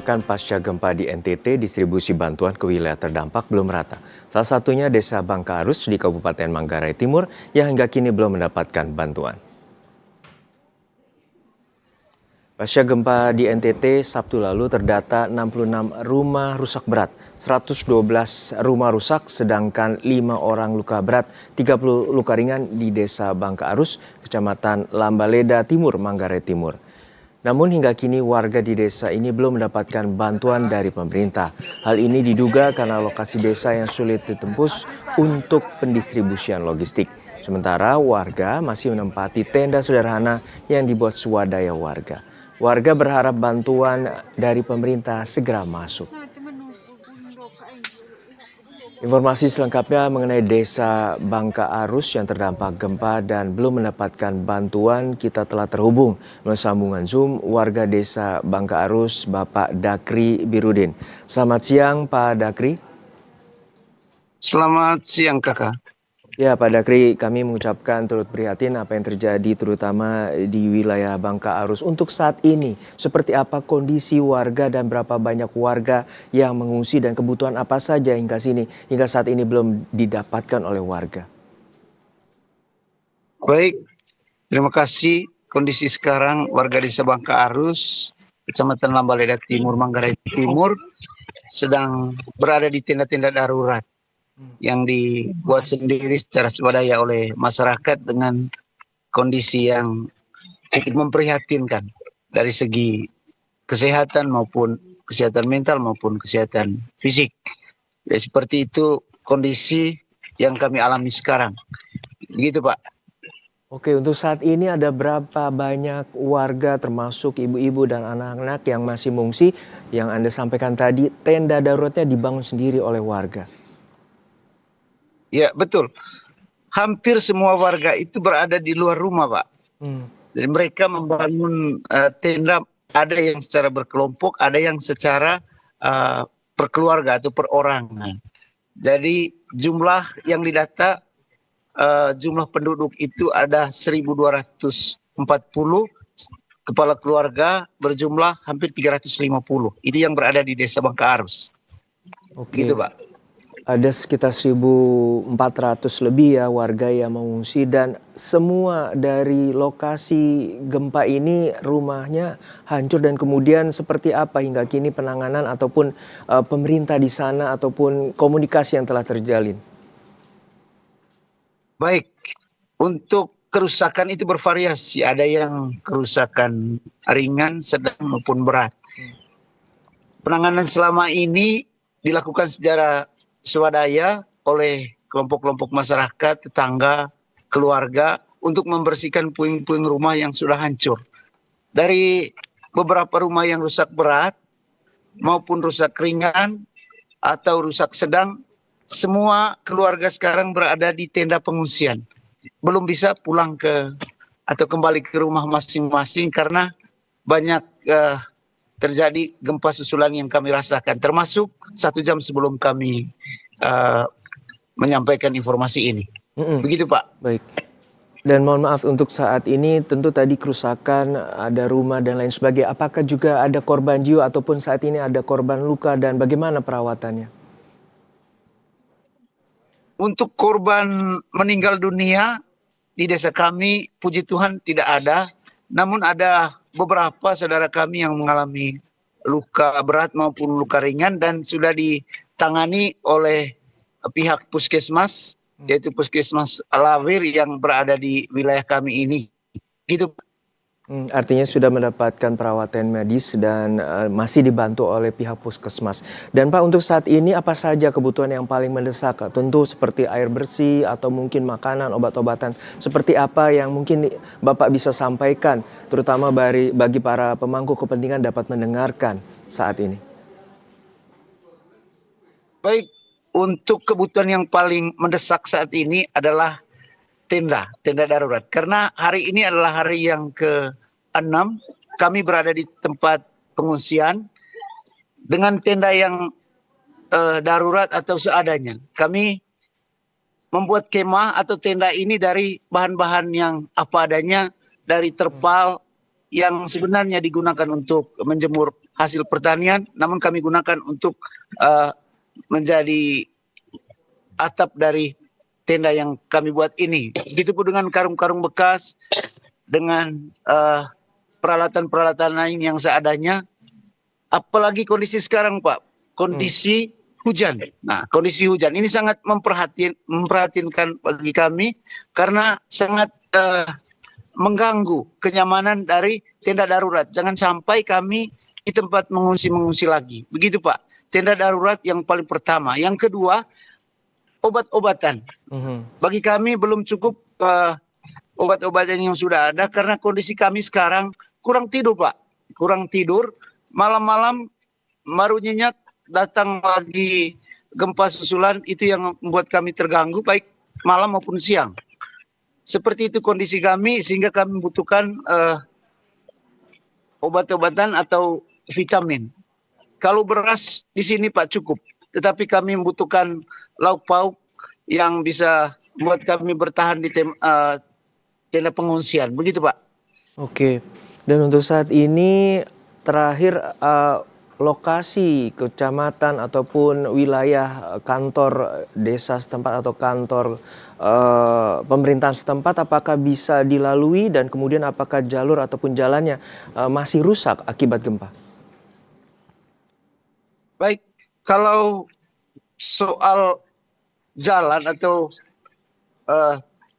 Pasca gempa di NTT, distribusi bantuan ke wilayah terdampak belum rata. Salah satunya Desa Bangka-Arus di Kabupaten Manggarai Timur yang hingga kini belum mendapatkan bantuan. Pasca gempa di NTT, Sabtu lalu terdata 66 rumah rusak berat, 112 rumah rusak, sedangkan 5 orang luka berat, 30 luka ringan di Desa Bangka-Arus, Kecamatan Lambaleda Timur, Manggarai Timur. Namun hingga kini warga di desa ini belum mendapatkan bantuan dari pemerintah. Hal ini diduga karena lokasi desa yang sulit ditembus untuk pendistribusian logistik. Sementara warga masih menempati tenda sederhana yang dibuat swadaya warga. Warga berharap bantuan dari pemerintah segera masuk. Informasi selengkapnya mengenai Desa Bangka-Arus yang terdampak gempa dan belum mendapatkan bantuan, kita telah terhubung melalui sambungan Zoom warga Desa Bangka-Arus, Bapak Dakri Birudin. Selamat siang, Pak Dakri. Selamat siang, Kakak. Ya, Pak Dakri, kami mengucapkan turut prihatin apa yang terjadi terutama di wilayah Bangka-Arus. Untuk saat ini, seperti apa kondisi warga dan berapa banyak warga yang mengungsi dan kebutuhan apa saja hingga saat ini belum didapatkan oleh warga? Baik, terima kasih. Kondisi sekarang warga Desa Bangka-Arus, Kecamatan Lambaleda Timur, Manggarai Timur, sedang berada di tenda-tenda darurat yang dibuat sendiri secara swadaya oleh masyarakat dengan kondisi yang cukup memprihatinkan dari segi kesehatan maupun kesehatan mental maupun kesehatan fisik. Ya, seperti itu kondisi yang kami alami sekarang. Begitu, Pak. Oke, untuk saat ini ada berapa banyak warga termasuk ibu-ibu dan anak-anak yang masih mengungsi yang Anda sampaikan tadi tenda daruratnya dibangun sendiri oleh warga? Ya, betul. Hampir semua warga itu berada di luar rumah, Pak. Jadi mereka membangun tenda, ada yang secara berkelompok, ada yang secara per keluarga atau perorangan. Jadi jumlah yang didata, jumlah penduduk itu ada 1.240, kepala keluarga berjumlah hampir 350. Itu yang berada di Desa Bangka-Arus. Oke. Gitu, Pak. Ada sekitar 1.400 lebih ya warga yang mengungsi dan semua dari lokasi gempa ini rumahnya hancur dan kemudian seperti apa hingga kini penanganan ataupun pemerintah di sana ataupun komunikasi yang telah terjalin? Baik, untuk kerusakan itu bervariasi. Ada yang kerusakan ringan, sedang maupun berat. Penanganan selama ini dilakukan secara swadaya oleh kelompok-kelompok masyarakat, tetangga, keluarga untuk membersihkan puing-puing rumah yang sudah hancur. Dari beberapa rumah yang rusak berat maupun rusak ringan atau rusak sedang, semua keluarga sekarang berada di tenda pengungsian. Belum bisa pulang atau kembali ke rumah masing-masing karena banyak terjadi gempa susulan yang kami rasakan, termasuk 1 jam sebelum kami menyampaikan informasi ini. Begitu, Pak. Baik. Dan mohon maaf untuk saat ini tentu tadi kerusakan, ada rumah dan lain sebagainya. Apakah juga ada korban jiwa ataupun saat ini ada korban luka dan bagaimana perawatannya? Untuk korban meninggal dunia di desa kami, puji Tuhan tidak ada. Namun ada beberapa saudara kami yang mengalami luka berat maupun luka ringan dan sudah ditangani oleh pihak puskesmas, yaitu Puskesmas Lawir yang berada di wilayah kami ini. Gitu. Artinya sudah mendapatkan perawatan medis dan masih dibantu oleh pihak puskesmas. Dan Pak, untuk saat ini apa saja kebutuhan yang paling mendesak? Tentu seperti air bersih atau mungkin makanan, obat-obatan. Seperti apa yang mungkin Bapak bisa sampaikan, terutama bagi para pemangku kepentingan dapat mendengarkan saat ini? Baik, untuk kebutuhan yang paling mendesak saat ini adalah tenda darurat. Karena hari ini adalah hari yang ke-6 kami berada di tempat pengungsian dengan tenda yang darurat atau seadanya. Kami membuat kemah atau tenda ini dari bahan-bahan yang apa adanya, dari terpal yang sebenarnya digunakan untuk menjemur hasil pertanian, namun kami gunakan untuk menjadi atap dari tenda yang kami buat ini. Begitu pun dengan karung-karung bekas, dengan peralatan-peralatan lain yang seadanya. Apalagi kondisi sekarang, Pak, kondisi hujan. Nah, kondisi hujan ini sangat memperhatinkan bagi kami karena sangat mengganggu kenyamanan dari tenda darurat. Jangan sampai kami di tempat mengungsi lagi. Begitu, Pak. Tenda darurat yang paling pertama. Yang kedua, obat-obatan. Bagi kami belum cukup obat-obatan yang sudah ada karena kondisi kami sekarang kurang tidur, Pak. Kurang tidur. Malam-malam baru nyenyak datang lagi gempa susulan, itu yang membuat kami terganggu baik malam maupun siang. Seperti itu kondisi kami sehingga kami membutuhkan obat-obatan atau vitamin. Kalau beras di sini Pak cukup, tetapi kami membutuhkan lauk pauk yang bisa membuat kami bertahan di tenda pengungsian. Begitu, Pak. Oke, dan untuk saat ini terakhir lokasi kecamatan ataupun wilayah kantor desa setempat atau kantor pemerintahan setempat apakah bisa dilalui dan kemudian apakah jalur ataupun jalannya masih rusak akibat gempa? Baik, kalau soal jalan atau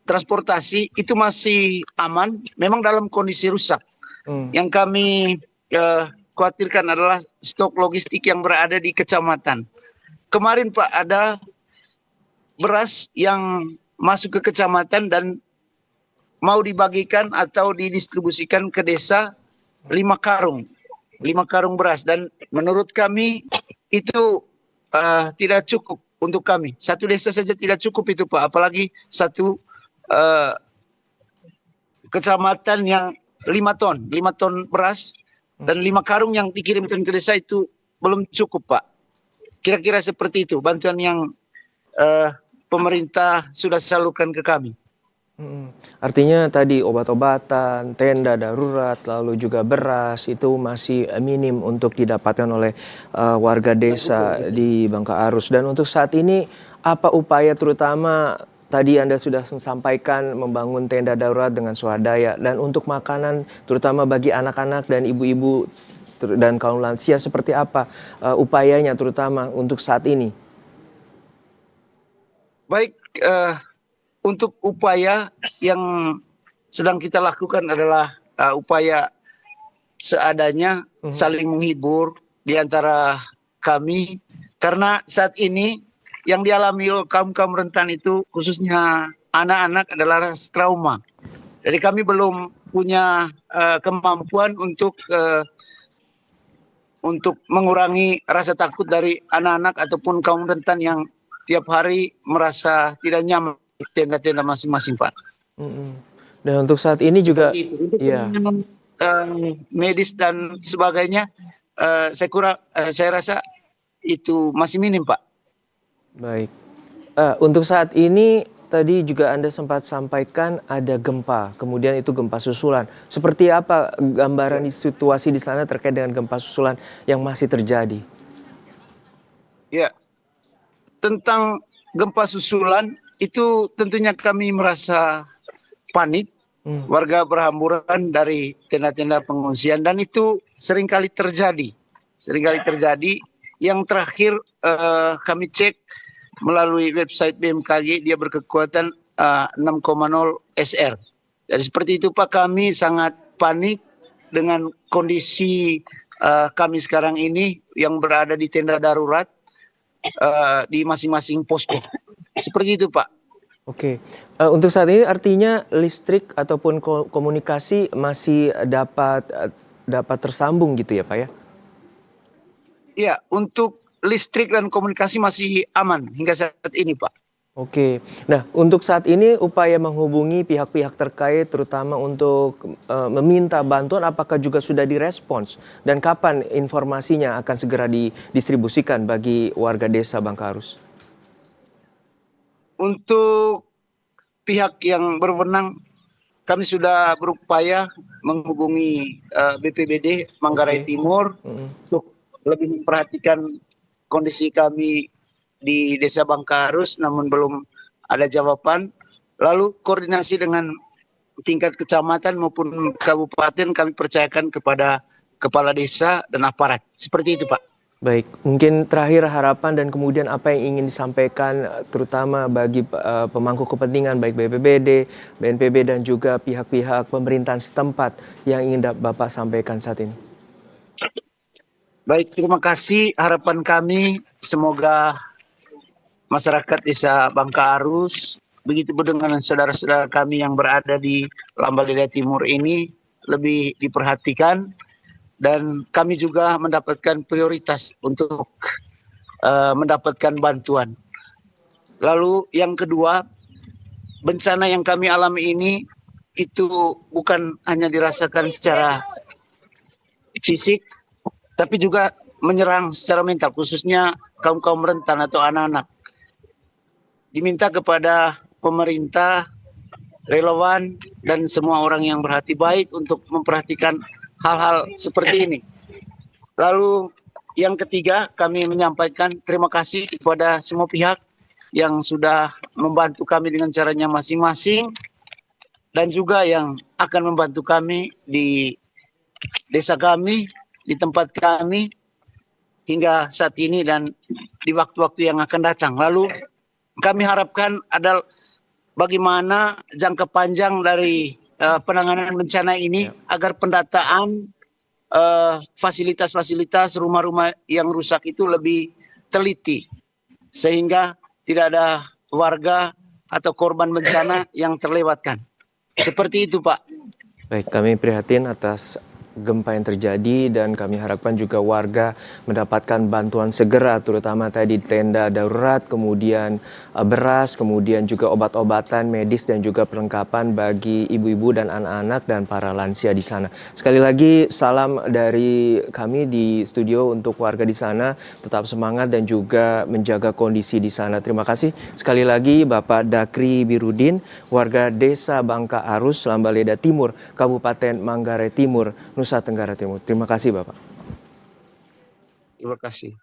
transportasi itu masih aman, memang dalam kondisi rusak. Yang kami khawatirkan adalah stok logistik yang berada di kecamatan. Kemarin Pak ada beras yang masuk ke kecamatan dan mau dibagikan atau didistribusikan ke desa 5 karung beras, dan menurut kami itu tidak cukup untuk kami. Satu desa saja tidak cukup itu Pak, apalagi satu kecamatan yang 5 ton beras dan 5 karung yang dikirimkan ke desa itu belum cukup Pak. Kira-kira seperti itu bantuan yang pemerintah sudah salurkan ke kami. Artinya tadi obat-obatan, tenda darurat, lalu juga beras itu masih minim untuk didapatkan oleh warga desa di Bangka Arus. Dan untuk saat ini apa upaya terutama tadi Anda sudah sampaikan membangun tenda darurat dengan swadaya dan untuk makanan terutama bagi anak-anak dan ibu-ibu dan kaum lansia seperti apa upayanya terutama untuk saat ini? Baik, untuk upaya yang sedang kita lakukan adalah upaya seadanya, saling menghibur di antara kami. Karena saat ini yang dialami oleh kaum-kaum rentan itu khususnya anak-anak adalah trauma. Jadi kami belum punya kemampuan untuk mengurangi rasa takut dari anak-anak ataupun kaum rentan yang tiap hari merasa tidak nyaman di tenda-tenda masing-masing, Pak. Dan untuk saat ini juga, ya, medis dan sebagainya, saya rasa itu masih minim, Pak. Baik. Untuk saat ini tadi juga Anda sempat sampaikan ada gempa, kemudian itu gempa susulan. Seperti apa gambaran situasi di sana terkait dengan gempa susulan yang masih terjadi? Ya, tentang gempa susulan itu tentunya kami merasa panik. Warga berhamburan dari tenda-tenda pengungsian dan itu seringkali terjadi. Yang terakhir kami cek melalui website BMKG, dia berkekuatan 6,0 SR. Jadi seperti itu Pak, kami sangat panik dengan kondisi kami sekarang ini yang berada di tenda darurat di masing-masing posko. Seperti itu Pak. Oke, untuk saat ini artinya listrik ataupun komunikasi masih dapat tersambung gitu ya Pak ya? Iya, untuk listrik dan komunikasi masih aman hingga saat ini Pak. Oke, nah untuk saat ini upaya menghubungi pihak-pihak terkait terutama untuk meminta bantuan apakah juga sudah direspons dan kapan informasinya akan segera didistribusikan bagi warga desa Bangka Arus? Untuk pihak yang berwenang kami sudah berupaya menghubungi BPBD Manggarai Oke. Timur Mm-mm. untuk lebih memperhatikan kondisi kami di Desa Bangkarus, namun belum ada jawaban. Lalu koordinasi dengan tingkat kecamatan maupun kabupaten kami percayakan kepada kepala desa dan aparat. Seperti itu, Pak. Baik, mungkin terakhir harapan dan kemudian apa yang ingin disampaikan terutama bagi pemangku kepentingan baik BPBD, BNPB dan juga pihak-pihak pemerintahan setempat yang ingin Bapak sampaikan saat ini. Baik, terima kasih. Harapan kami semoga masyarakat Desa Bangka Arus, begitu pun dengan saudara-saudara kami yang berada di Lambalida Timur ini lebih diperhatikan, dan kami juga mendapatkan prioritas untuk mendapatkan bantuan. Lalu yang kedua, bencana yang kami alami ini itu bukan hanya dirasakan secara fisik, tapi juga menyerang secara mental, khususnya kaum-kaum rentan atau anak-anak. Diminta kepada pemerintah, relawan, dan semua orang yang berhati baik untuk memperhatikan hal-hal seperti ini. Lalu yang ketiga, kami menyampaikan terima kasih kepada semua pihak yang sudah membantu kami dengan caranya masing-masing, dan juga yang akan membantu kami di desa kami, di tempat kami, hingga saat ini dan di waktu-waktu yang akan datang. Lalu kami harapkan adalah bagaimana jangka panjang dari penanganan bencana ini agar pendataan fasilitas-fasilitas rumah-rumah yang rusak itu lebih teliti, sehingga tidak ada warga atau korban bencana yang terlewatkan. Seperti itu, Pak. Baik, kami prihatin atas gempa yang terjadi dan kami harapkan juga warga mendapatkan bantuan segera, terutama tadi tenda darurat, kemudian beras, kemudian juga obat-obatan medis dan juga perlengkapan bagi ibu-ibu dan anak-anak dan para lansia di sana. Sekali lagi salam dari kami di studio untuk warga di sana, tetap semangat dan juga menjaga kondisi di sana. Terima kasih sekali lagi Bapak Dakri Birudin, warga Desa Bangka Arus, Lambaleda Timur, Kabupaten Manggarai Timur, Nusa Tenggara Timur. Terima kasih Bapak. Terima kasih.